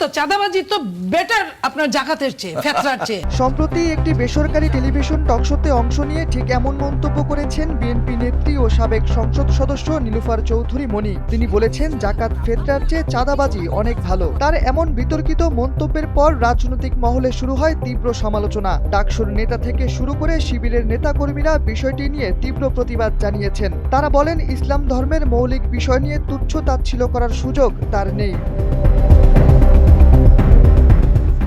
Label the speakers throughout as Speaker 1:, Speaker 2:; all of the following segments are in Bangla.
Speaker 1: তো চাঁদাবাজি তো বেটার আপনার জাকাতের চেয়ে, ফেতরার চেয়ে।
Speaker 2: সম্প্রতি একটি বেসরকারি টেলিভিশন টকশোতে অংশ নিয়ে ঠিক এমন মন্তব্য করেছেন বিএনপি নেত্রী ও সাবেক সংসদ সদস্য নীলুফার চৌধুরী মনি। তিনি বলেছেন, জাকাত ফেতরার চেয়ে চাঁদাবাজি অনেক ভালো। তার এমন বিতর্কিত মন্তব্যের পর রাজনৈতিক মহলে শুরু হয় তীব্র সমালোচনা। ডাকসুর নেতা থেকে শুরু করে শিবিরের নেতাকর্মীরা বিষয়টি নিয়ে তীব্র প্রতিবাদ জানিয়েছেন। তারা বলেন, ইসলাম ধর্মের মৌলিক বিষয় নিয়ে তুচ্ছ তাচ্ছিল্য করার সুযোগ তার নেই।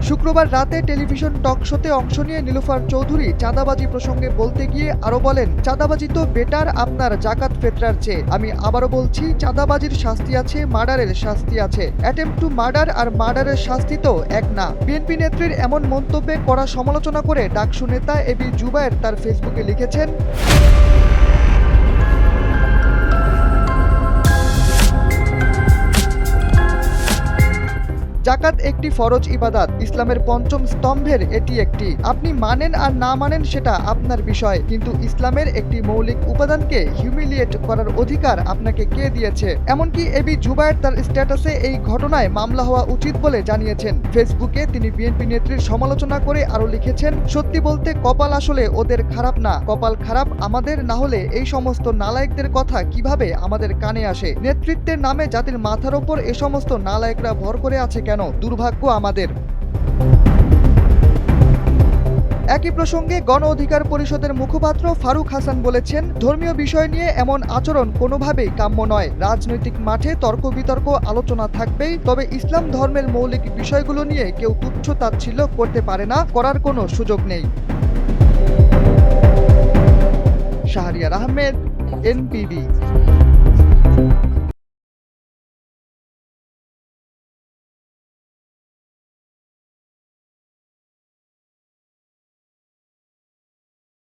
Speaker 2: শুক্রবার রাতে টেলিভিশন টক শোতে অংশ নিয়ে নীলুফার চৌধুরী চাঁদাবাজি প্রসঙ্গে বলতে গিয়ে আরো বলেন, চাঁদাবাজি তো বেটার আপনার জাকাত ফেতরার চেয়ে। আমি আবারও বলছি, চাঁদাবাজির শাস্তি আছে, মার্ডারের শাস্তি আছে। অ্যাটেম্পট টু মার্ডার আর মার্ডারের শাস্তি তো এক না। বিএনপি নেত্রীর এমন মন্তব্যে কড়া সমালোচনা করে ডাকসু নেতা এবি জুবায়ের তার ফেসবুকে লিখেছেন, জাকাত একটি ফরজ ইবাদাত, ইসলামের পঞ্চম স্তম্ভের এটি একটি। আপনি মানেন আর না মানেন সেটা আপনার বিষয়, কিন্তু ইসলামের একটি মৌলিক উপাদানকে হিউমিলিয়েট করার অধিকার আপনাকে কে দিয়েছে? এমনকি এবি জুবায়ের তার স্ট্যাটাসে এই ঘটনায় মামলা হওয়া উচিত বলে জানিয়েছেন। ফেসবুকে তিনি বিএনপি নেত্রীর সমালোচনা করে আরো লিখেছেন, সত্যি বলতে কপাল আসলে ওদের খারাপ না, কপাল খারাপ আমাদের। না হলে এই সমস্ত নালায়েকদের কথা কিভাবে আমাদের কানে আসে? নেতৃত্বের নামে জাতির মাথার ওপর এ সমস্ত নালায়েকরা ভর করে আছে কেন? দুর্ভাগ্য আমাদের। একই প্রসঙ্গে গণ অধিকার পরিষদের মুখপাত্র ফারুক হাসান বলেছেন, ধর্মীয় বিষয় নিয়ে এমন আচরণ কোনোভাবেই কাম্য নয়। রাজনৈতিক মাঠে তর্ক বিতর্ক আলোচনা থাকবেই, তবে ইসলাম ধর্মের মৌলিক বিষয়গুলো নিয়ে কেউ তুচ্ছ তাচ্ছিল্য করতে পারে না, করার কোনো সুযোগ নেই। শাহরিয়ার আহমেদ, এনপিবি।